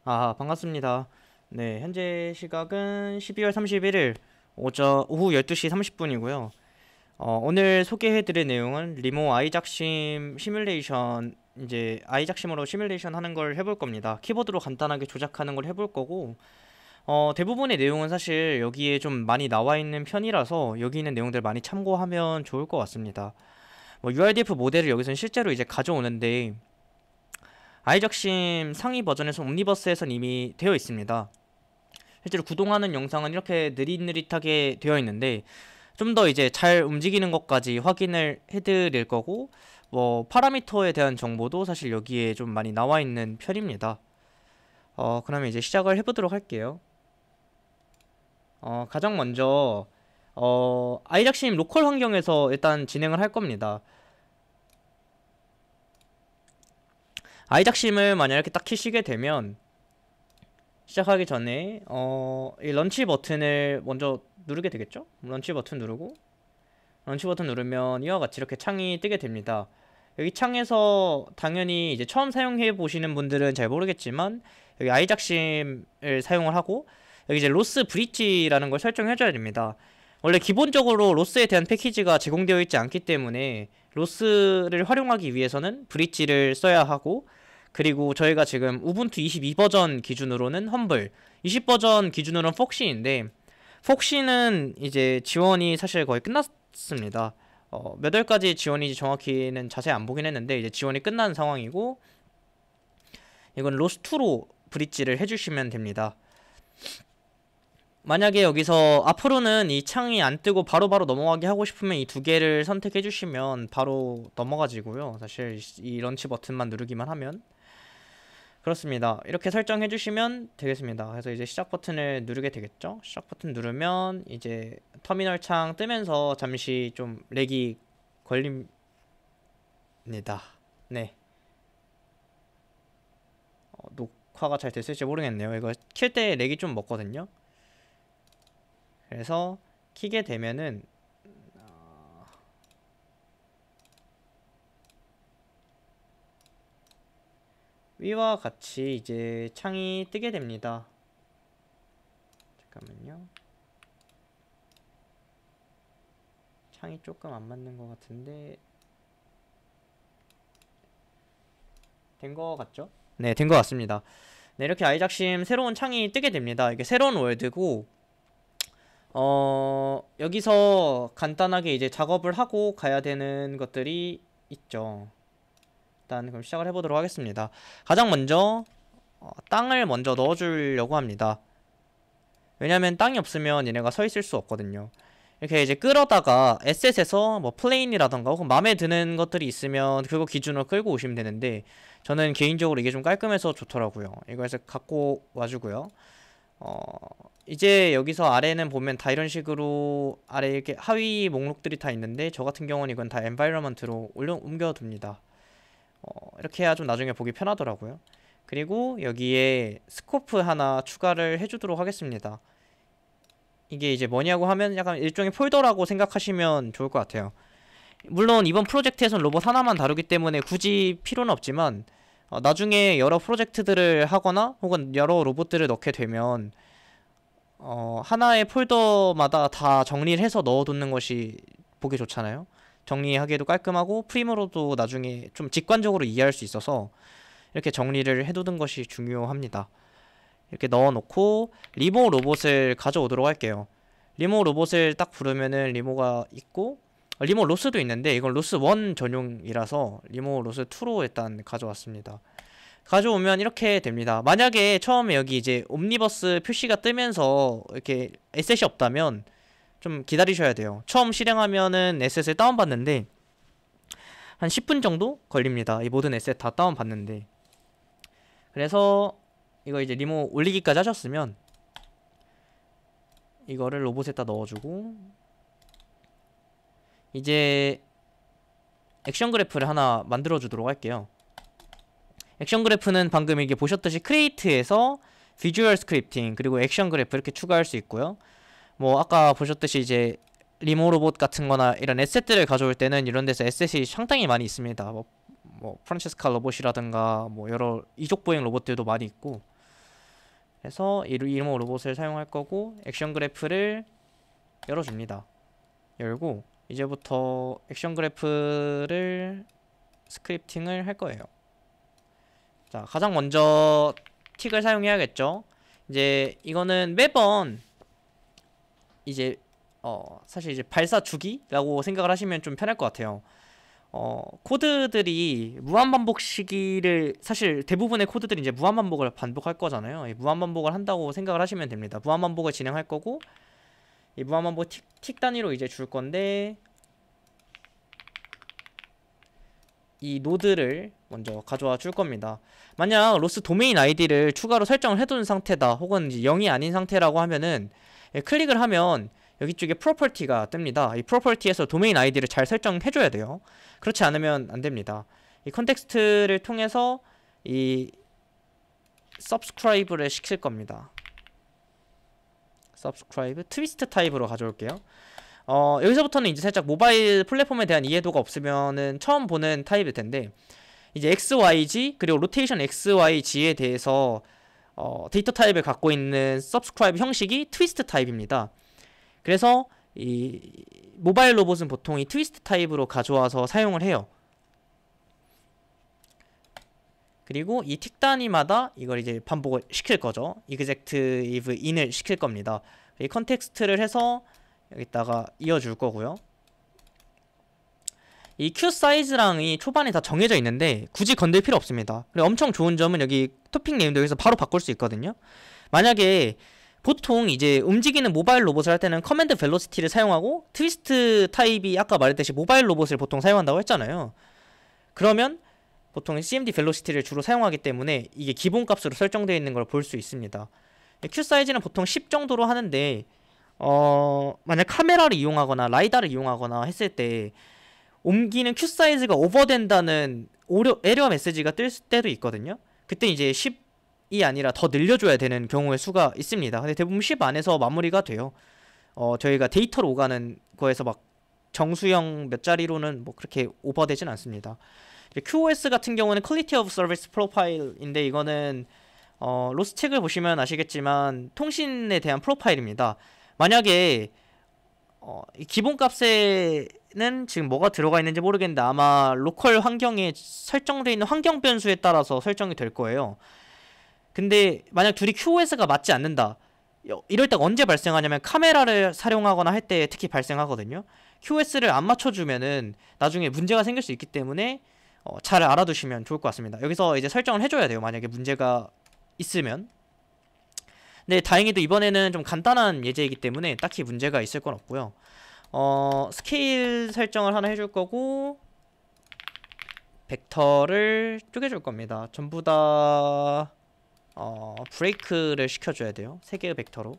반갑습니다. 네, 현재 시각은 12월 31일 오후 12시 30분이고요. 오늘 소개해드릴 내용은 리모 아이작심 시뮬레이션, 이제 아이작심으로 시뮬레이션 하는 걸 해볼 겁니다. 키보드로 간단하게 조작하는 걸 해볼 거고, 대부분의 내용은 사실 여기에 좀 많이 나와 있는 편이라서 여기 있는 내용들 많이 참고하면 좋을 것 같습니다. URDF 모델을 여기서는 실제로 이제 가져오는데, 아이작심 상위 버전에서 옴니버스에선 이미 되어 있습니다. 실제로 구동하는 영상은 이렇게 느릿느릿하게 되어 있는데 좀 더 이제 잘 움직이는 것까지 확인을 해드릴 거고, 파라미터에 대한 정보도 사실 여기에 좀 많이 나와 있는 편입니다. 그러면 이제 시작을 해보도록 할게요. 가장 먼저 아이작심 로컬 환경에서 일단 진행을 할 겁니다. 아이작심을 만약 이렇게 딱 키시게 되면 시작하기 전에 이 런치 버튼을 먼저 누르게 되겠죠? 런치 버튼 누르고 런치 버튼 누르면 이와 같이 이렇게 창이 뜨게 됩니다. 여기 창에서 당연히 이제 처음 사용해 보시는 분들은 잘 모르겠지만 여기 아이작심을 사용을 하고 여기 이제 로스 브릿지라는 걸 설정해 줘야 됩니다. 원래 기본적으로 로스에 대한 패키지가 제공되어 있지 않기 때문에 로스를 활용하기 위해서는 브릿지를 써야 하고, 그리고 저희가 지금 우분투 22버전 기준으로는 험블, 20버전 기준으로는 폭시인데 폭시는 이제 지원이 사실 거의 끝났습니다. 몇 월까지 지원인지 정확히는 자세히 안 보긴 했는데 이제 지원이 끝난 상황이고, 이건 로스2로 브릿지를 해주시면 됩니다. 만약에 여기서 앞으로는 이 창이 안 뜨고 바로바로 넘어가게 하고 싶으면 이 두 개를 선택해 주시면 바로 넘어가지고요. 사실 이 런치 버튼만 누르기만 하면 그렇습니다. 이렇게 설정해 주시면 되겠습니다. 그래서 이제 시작 버튼을 누르게 되겠죠. 시작 버튼 누르면 이제 터미널 창 뜨면서 잠시 좀 렉이 걸립니다. 네, 녹화가 잘 됐을지 모르겠네요. 이거 킬 때 렉이 좀 먹거든요. 그래서 키게 되면은 위와 같이 이제 창이 뜨게 됩니다. 잠깐만요. 창이 조금 안 맞는 것 같은데 된 것 같죠? 네, 된 것 같습니다. 네, 이렇게 아이작심 새로운 창이 뜨게 됩니다. 이게 새로운 월드고, 여기서 간단하게 이제 작업을 하고 가야 되는 것들이 있죠. 일단 그럼 시작을 해보도록 하겠습니다. 가장 먼저 땅을 먼저 넣어주려고 합니다. 왜냐면 땅이 없으면 얘네가 서 있을 수 없거든요. 이렇게 이제 끌어다가 에셋에서 플레인이라던가 혹은 마음에 드는 것들이 있으면 그거 기준으로 끌고 오시면 되는데, 저는 개인적으로 이게 좀 깔끔해서 좋더라고요. 이거에서 갖고 와주고요. 이제 여기서 아래는 보면 다 이런 식으로 아래 이렇게 하위 목록들이 다 있는데, 저 같은 경우는 이건 다 엔바이러먼트로 옮겨둡니다. 이렇게 해야 좀 나중에 보기 편하더라고요. 그리고 여기에 스코프 하나 추가를 해주도록 하겠습니다. 이게 이제 뭐냐고 하면 약간 일종의 폴더라고 생각하시면 좋을 것 같아요. 물론 이번 프로젝트에선 로봇 하나만 다루기 때문에 굳이 필요는 없지만 나중에 여러 프로젝트들을 하거나 혹은 여러 로봇들을 넣게 되면 하나의 폴더마다 다 정리를 해서 넣어두는 것이 보기 좋잖아요. 정리하기에도 깔끔하고 프림으로도 나중에 좀 직관적으로 이해할 수 있어서 이렇게 정리를 해두는 것이 중요합니다. 이렇게 넣어놓고 리모 로봇을 가져오도록 할게요. 리모 로봇을 딱 부르면은 리모가 있고, 리모 로스도 있는데 이건 로스 1 전용이라서 리모 로스 2로 일단 가져왔습니다. 가져오면 이렇게 됩니다. 만약에 처음에 여기 이제 옴니버스 표시가 뜨면서 이렇게 에셋이 없다면 좀 기다리셔야 돼요. 처음 실행하면은 에셋을 다운받는데 한 10분 정도 걸립니다. 이 모든 에셋 다 다운받는데. 그래서 이거 이제 리모 올리기까지 하셨으면 이거를 로봇에다 넣어주고, 이제 액션 그래프를 하나 만들어 주도록 할게요. 액션 그래프는 방금 이게 보셨듯이 크리에이트에서 비주얼 스크립팅 그리고 액션 그래프 이렇게 추가할 수 있고요. 아까 보셨듯이 이제 리모 로봇 같은 거나 이런 에셋들을 가져올 때는 이런 데서 에셋이 상당히 많이 있습니다. 프란체스카 로봇이라든가 여러 이족 보행 로봇들도 많이 있고, 해서 이모 로봇을 사용할 거고 액션 그래프를 열어줍니다. 열고 이제부터 액션 그래프를 스크립팅을 할 거예요. 자, 가장 먼저 틱을 사용해야겠죠. 이제 이거는 매번 이제 사실 이제 발사 주기라고 생각을 하시면 좀 편할 것 같아요. 코드들이 무한반복 시기를, 사실 대부분의 코드들이 이제 무한반복을 반복할 거잖아요. 이 무한반복을 한다고 생각을 하시면 됩니다. 무한반복을 진행할 거고, 이 무한반복 틱 단위로 이제 줄 건데, 이 노드를 먼저 가져와 줄 겁니다. 만약 로스 도메인 아이디를 추가로 설정을 해둔 상태다, 혹은 이제 0이 아닌 상태라고 하면은, 클릭을 하면 여기 쪽에 프로퍼티가 뜹니다. 이 프로퍼티에서 도메인 아이디를 잘 설정해줘야 돼요. 그렇지 않으면 안됩니다. 이 컨텍스트를 통해서 이 subscribe를 시킬 겁니다. subscribe 트위스트 타입으로 가져올게요. 여기서부터는 이제 살짝 모바일 플랫폼에 대한 이해도가 없으면은 처음 보는 타입일 텐데, 이제 XYG 그리고 로테이션 XYG에 대해서 데이터 타입을 갖고 있는 subscribe 형식이 트위스트 타입입니다. 그래서 이 모바일 로봇은 보통 이 트위스트 타입으로 가져와서 사용을 해요. 그리고 이 틱 단위마다 이걸 이제 반복을 시킬 거죠. exective in을 시킬 겁니다. 이 컨텍스트를 해서 여기다가 이어줄 거고요. 이 q 사이즈랑 이 초반에 다 정해져 있는데 굳이 건들 필요 없습니다. 그리고 엄청 좋은 점은 여기 토픽 네임도 여기서 바로 바꿀 수 있거든요. 만약에 보통 이제 움직이는 모바일 로봇을 할 때는 커맨드 벨로시티를 사용하고, 트위스트 타입이 아까 말했듯이 모바일 로봇을 보통 사용한다고 했잖아요. 그러면 보통 cmd 벨로시티를 주로 사용하기 때문에 이게 기본값으로 설정되어 있는 걸 볼 수 있습니다. q 사이즈는 보통 10 정도로 하는데, 만약 카메라를 이용하거나 라이다를 이용하거나 했을 때 옮기는 q 사이즈가 오버된다는 에러 메시지가 뜰 때도 있거든요. 그때 이제 10이 아니라 더 늘려줘야 되는 경우의 수가 있습니다. 근데 대부분 10 안에서 마무리가 돼요. 저희가 데이터로 오가는 거에서 막 정수형 몇 자리로는 뭐 그렇게 오버되진 않습니다. QoS 같은 경우는 Quality of Service Profile인데, 이거는 로스 책을 보시면 아시겠지만 통신에 대한 프로파일입니다. 만약에 이 기본값에는 지금 뭐가 들어가 있는지 모르겠는데 아마 로컬 환경에 설정되어 있는 환경 변수에 따라서 설정이 될 거예요. 근데 만약 둘이 QoS가 맞지 않는다, 이럴 때가 언제 발생하냐면 카메라를 사용하거나 할 때 특히 발생하거든요. QoS를 안 맞춰주면은 나중에 문제가 생길 수 있기 때문에 잘 알아두시면 좋을 것 같습니다. 여기서 이제 설정을 해줘야 돼요, 만약에 문제가 있으면. 근데 다행히도 이번에는 좀 간단한 예제이기 때문에 딱히 문제가 있을 건 없고요. 스케일 설정을 하나 해줄 거고, 벡터를 쪼개줄 겁니다. 전부 다 브레이크를 시켜줘야 돼요. 3개의 벡터로.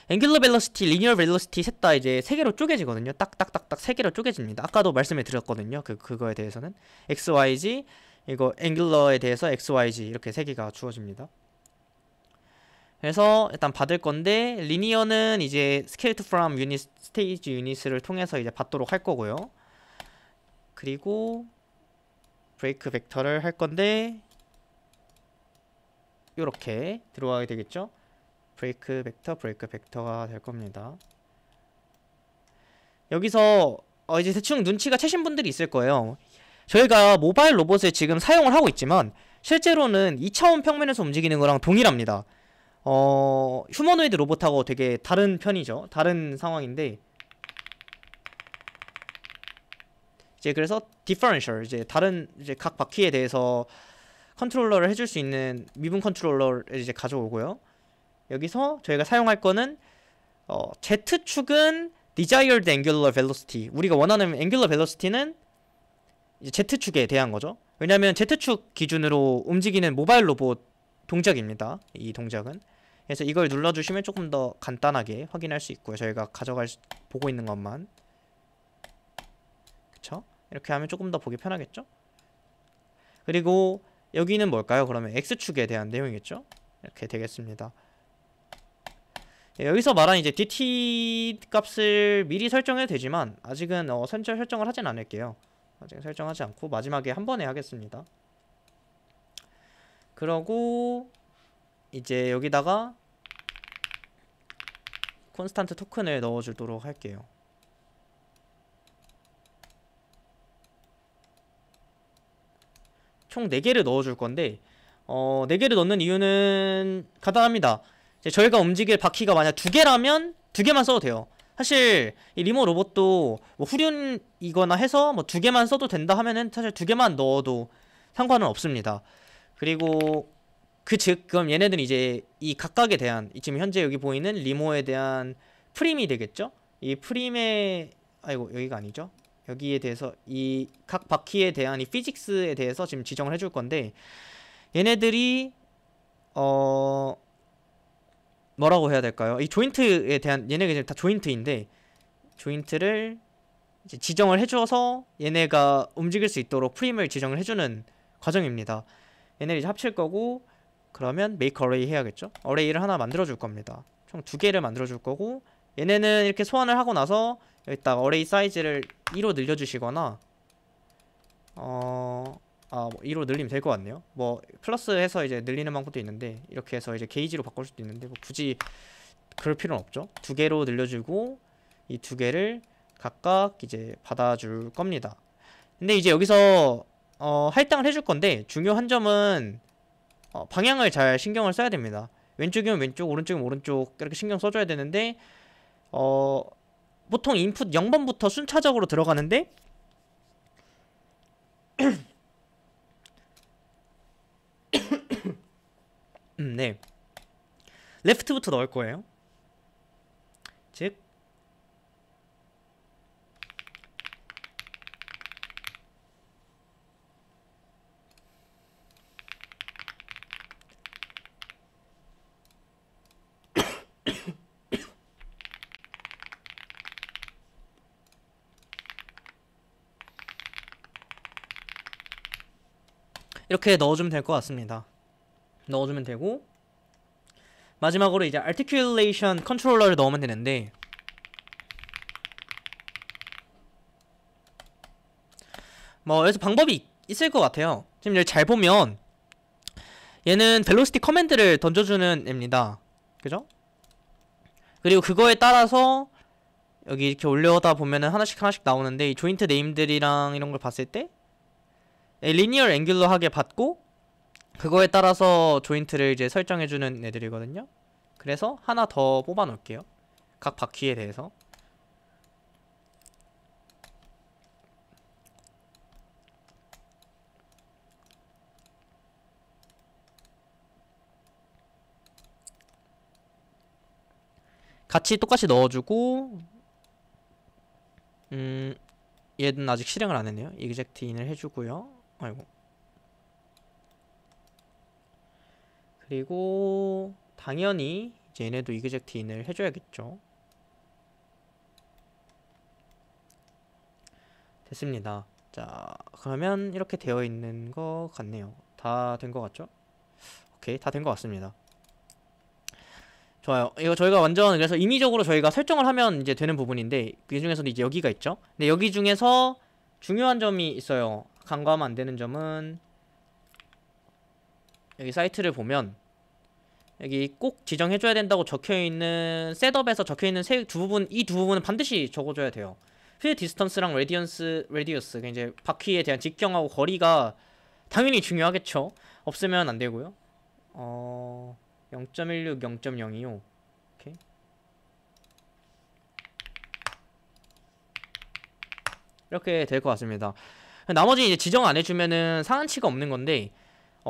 앵귤러 벨로시티, 리니어 벨로시티 셋 다 이제 3개로 쪼개지거든요. 딱딱딱딱 3개로 쪼개집니다. 아까도 말씀을 드렸거든요. 그거에 대해서는 XYG, 이거 앵귤러에 대해서 XYG 이렇게 3개가 주어집니다. 그래서 일단 받을 건데, 리니어는 이제 scale to from unit, stage unit을 통해서 이제 받도록 할 거고요. 그리고 브레이크 벡터를 할 건데 요렇게 들어가게 되겠죠. 브레이크 벡터가 될 겁니다. 여기서 이제 대충 눈치가 채신 분들이 있을 거예요. 저희가 모바일 로봇을 지금 사용을 하고 있지만 실제로는 2차원 평면에서 움직이는 거랑 동일합니다. 휴머노이드 로봇하고 되게 다른 편이죠. 다른 상황인데, 이제 그래서 디퍼런셜, 이제 다른 이제 각 바퀴에 대해서 컨트롤러를 해줄 수 있는 미분 컨트롤러를 이제 가져오고요. 여기서 저희가 사용할 거는 Z축은 desired angular velocity, 우리가 원하는 angular velocity는 이제 Z축에 대한 거죠. 왜냐면 Z축 기준으로 움직이는 모바일 로봇 동작입니다, 이 동작은. 그래서 이걸 눌러주시면 조금 더 간단하게 확인할 수 있고요. 저희가 보고 있는 것만. 그쵸? 이렇게 하면 조금 더 보기 편하겠죠? 그리고 여기는 뭘까요? 그러면 X축에 대한 내용이겠죠? 이렇게 되겠습니다. 여기서 말한 이제 DT 값을 미리 설정해도 되지만 아직은 설정을 하진 않을게요. 아직 설정하지 않고 마지막에 한 번에 하겠습니다. 그러고 이제 여기다가 콘스탄트 토큰을 넣어주도록 할게요. 총 4개를 넣어줄 건데 4개를 넣는 이유는 간단합니다. 이제 저희가 움직일 바퀴가 만약 2개라면 2개만 써도 돼요. 사실 이 리모 로봇도 뭐 후륜이거나 해서 뭐 2개만 써도 된다 하면은 사실 2개만 넣어도 상관은 없습니다. 그리고 그럼 얘네들은 이제 이 각각에 대한 지금 현재 여기 보이는 리모에 대한 프림이 되겠죠? 이 프림의 아이고 여기가 아니죠? 여기에 대해서 이 각 바퀴에 대한 이 피직스에 대해서 지금 지정을 해줄 건데 얘네들이 뭐라고 해야 될까요? 이 조인트에 대한 얘네가 다 조인트인데 조인트를 이제 지정을 해줘서 얘네가 움직일 수 있도록 프림을 지정을 해주는 과정입니다. 얘네를 이제 합칠 거고 그러면 make array 해야겠죠? 어레이를 하나 만들어줄 겁니다. 총 2개를 만들어줄 거고 얘네는 이렇게 소환을 하고 나서 여기다가 어레이 사이즈를 2로 늘려주시거나 뭐 2로 늘리면 될 것 같네요. 뭐 플러스 해서 이제 늘리는 방법도 있는데 이렇게 해서 이제 게이지로 바꿀 수도 있는데 뭐 굳이 그럴 필요는 없죠. 2개로 늘려주고 이 2개를 각각 이제 받아줄 겁니다. 근데 이제 여기서 할당을 해줄 건데 중요한 점은 방향을 잘 신경을 써야 됩니다. 왼쪽이면 왼쪽, 오른쪽이면 오른쪽 이렇게 신경 써줘야 되는데 보통 인풋 0번부터 순차적으로 들어가는데 네, 레프트부터 넣을 거예요. 즉 이렇게 넣어주면 될 것 같습니다. 넣어주면 되고 마지막으로 이제 articulation 컨트롤러를 넣으면 되는데 뭐 여기서 방법이 있을 것 같아요. 지금 여기 잘 보면 얘는 velocity 커맨드를 던져주는 애입니다. 그죠? 그리고 그거에 따라서 여기 이렇게 올려다 보면은 하나씩 나오는데 이 조인트 네임들이랑 이런 걸 봤을 때 리니어 앵귤러하게 받고 그거에 따라서 조인트를 이제 설정해주는 애들이거든요. 그래서 하나 더 뽑아 놓을게요. 각 바퀴에 대해서. 같이 똑같이 넣어주고 얘는 아직 실행을 안 했네요. 이그젝트 인을 해주고요. 아이고. 그리고 당연히 이제 얘네도 이그젝트 인을 해줘야겠죠. 됐습니다. 자, 그러면 이렇게 되어 있는 것 같네요. 다 된 것 같죠? 오케이, 다 된 것 같습니다. 좋아요. 이거 저희가 완전 그래서 임의적으로 저희가 설정을 하면 이제 되는 부분인데 그 중에서도 이제 여기가 있죠. 근데 여기 중에서 중요한 점이 있어요. 간과하면 안 되는 점은 여기 사이트를 보면 여기 꼭 지정해줘야 된다고 적혀있는 셋업에서 적혀있는 이 두 부분은 반드시 적어줘야 돼요. 휠 디스턴스랑 레디어스 그러니까 이제 바퀴에 대한 직경하고 거리가 당연히 중요하겠죠. 없으면 안 되고요. 0.16, 0.025 오케이. 이렇게 될 것 같습니다. 나머지 이제 지정 안 해주면은 상한치가 없는 건데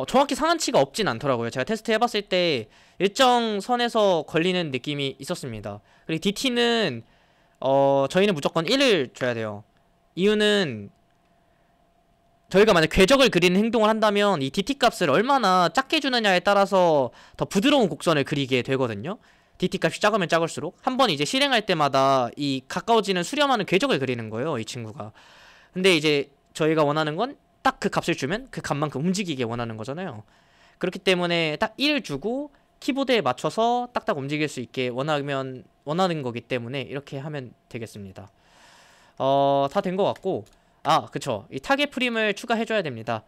정확히 상한치가 없진 않더라고요. 제가 테스트 해봤을 때 일정 선에서 걸리는 느낌이 있었습니다. 그리고 DT는 저희는 무조건 1을 줘야 돼요. 이유는 저희가 만약 궤적을 그리는 행동을 한다면 이 DT 값을 얼마나 작게 주느냐에 따라서 더 부드러운 곡선을 그리게 되거든요. DT 값이 작으면 작을수록 한번 이제 실행할 때마다 이 가까워지는 수렴하는 궤적을 그리는 거예요, 이 친구가. 근데 이제 저희가 원하는 건 딱 그 값을 주면 그 값만큼 움직이게 원하는 거잖아요. 그렇기 때문에 딱 1을 주고 키보드에 맞춰서 딱딱 움직일 수 있게 원하는 거기 때문에 이렇게 하면 되겠습니다. 다 된 것 같고 그쵸, 이 타겟 프림을 추가해줘야 됩니다.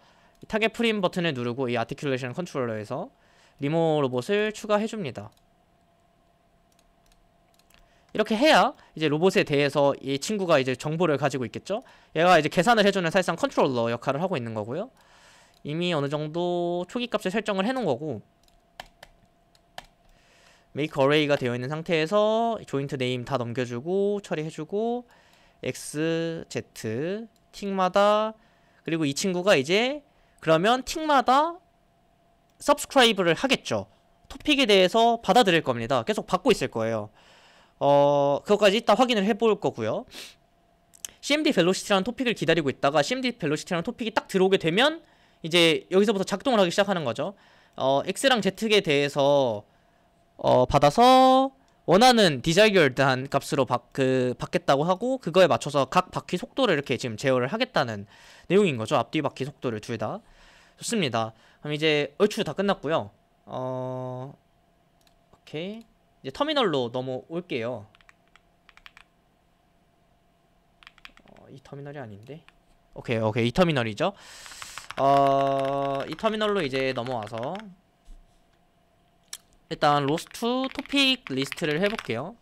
타겟 프림 버튼을 누르고 이 아티큘레이션 컨트롤러에서 리모 로봇을 추가해줍니다. 이렇게 해야 이제 로봇에 대해서 이 친구가 이제 정보를 가지고 있겠죠. 얘가 이제 계산을 해주는 사실상 컨트롤러 역할을 하고 있는 거고요. 이미 어느 정도 초기 값을 설정을 해놓은 거고, make array가 되어 있는 상태에서 조인트 네임 다 넘겨주고 처리해주고 x, z 틱마다, 그리고 이 친구가 이제 그러면 틱마다 subscribe를 하겠죠. 토픽에 대해서 받아들일 겁니다. 계속 받고 있을 거예요. 그것까지 이따 확인을 해볼 거고요. CMD 벨로시티라는 토픽을 기다리고 있다가 CMD 벨로시티라는 토픽이 딱 들어오게 되면 이제 여기서부터 작동을 하기 시작하는 거죠. X랑 Z에 대해서 받아서 원하는 디자이어드한 값으로 받겠다고 하고, 그거에 맞춰서 각 바퀴 속도를 이렇게 지금 제어를 하겠다는 내용인 거죠. 앞뒤 바퀴 속도를 둘 다. 좋습니다. 그럼 이제 얼추 다 끝났고요. 오케이. 이제 터미널로 넘어올게요. 이 터미널이 아닌데. 오케이, 이 터미널이죠. 이 터미널로 이제 넘어와서 일단 로스트 토픽 리스트를 해볼게요.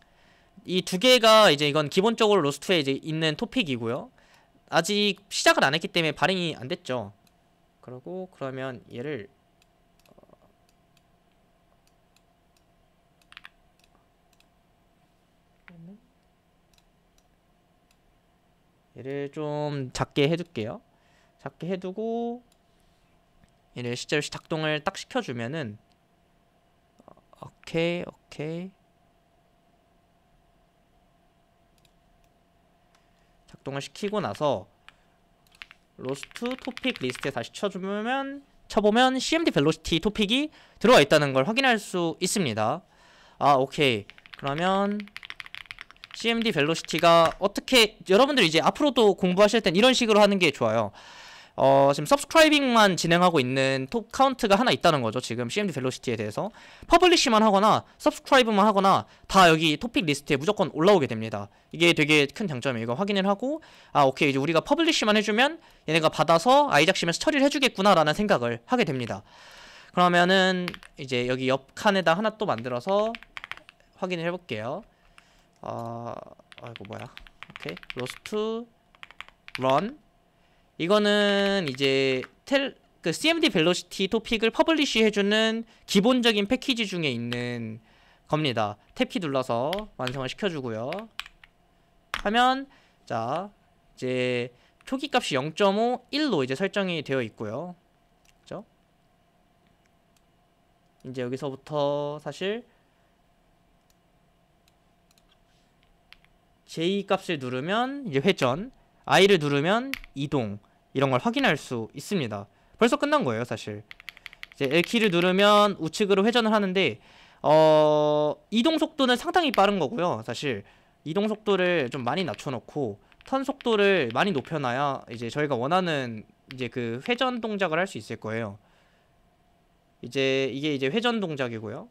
이 두 개가 이제 이건 기본적으로 로스트에 이제 있는 토픽이고요. 아직 시작을 안 했기 때문에 발행이 안 됐죠. 그러면 얘를 좀 작게 해둘게요. 작게 해두고 얘를 실제로 작동을 딱 시켜주면은 오케이. 작동을 시키고 나서 로스트 토픽 리스트에 다시 쳐보면 CMD 벨로시티 토픽이 들어와 있다는 걸 확인할 수 있습니다. 오케이. 그러면 CMD 벨로시티가 어떻게, 여러분들 이제 앞으로도 공부하실 땐 이런 식으로 하는 게 좋아요. 지금 서브스크라이빙만 진행하고 있는 톱 카운트가 하나 있다는 거죠. 지금 CMD 벨로시티에 대해서 퍼블리시만 하거나 서브스크라이브만 하거나 다 여기 토픽 리스트에 무조건 올라오게 됩니다. 이게 되게 큰 장점이에요. 이거 확인을 하고 오케이, 이제 우리가 퍼블리시만 해주면 얘네가 받아서 아이작심에서 처리를 해주겠구나 라는 생각을 하게 됩니다. 그러면은 이제 여기 옆 칸에다 하나 또 만들어서 확인을 해볼게요. 아이고 뭐야. 오케이, 로스트 런. 이거는 이제 CMD 벨로시티 토픽을 퍼블리시 해주는 기본적인 패키지 중에 있는 겁니다. 탭키 눌러서 완성을 시켜주고요. 하면 자 이제 초기 값이 0.5, 1로 이제 설정이 되어 있고요. 그죠? 이제 여기서부터 사실 J 값을 누르면 이제 회전, I를 누르면 이동, 이런 걸 확인할 수 있습니다. 벌써 끝난 거예요, 사실. 이제 L키를 누르면 우측으로 회전을 하는데 이동 속도는 상당히 빠른 거고요. 사실 이동 속도를 좀 많이 낮춰놓고 턴 속도를 많이 높여놔야 이제 저희가 원하는 이제 그 회전 동작을 할 수 있을 거예요. 이제 이게 이제 회전 동작이고요.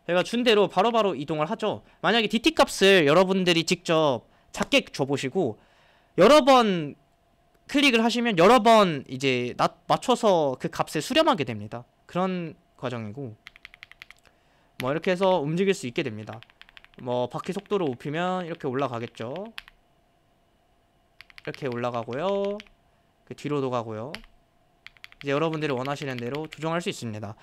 저희가 준 대로 바로바로 이동을 하죠. 만약에 DT 값을 여러분들이 직접 작게 줘보시고 여러 번 클릭을 하시면 여러 번 이제 맞춰서 그 값을 수렴하게 됩니다. 그런 과정이고, 뭐 이렇게 해서 움직일 수 있게 됩니다. 뭐 바퀴 속도를 높이면 이렇게 올라가겠죠. 이렇게 올라가고요. 그 뒤로도 가고요. 이제 여러분들이 원하시는 대로 조정할 수 있습니다.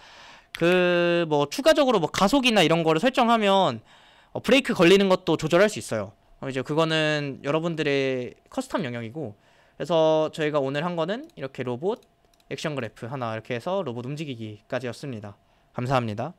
그 뭐 추가적으로 뭐 가속이나 이런 거를 설정하면 브레이크 걸리는 것도 조절할 수 있어요. 이제 그거는 여러분들의 커스텀 영역이고, 그래서 저희가 오늘 한 거는 이렇게 로봇 액션 그래프 하나 이렇게 해서 로봇 움직이기까지였습니다. 감사합니다.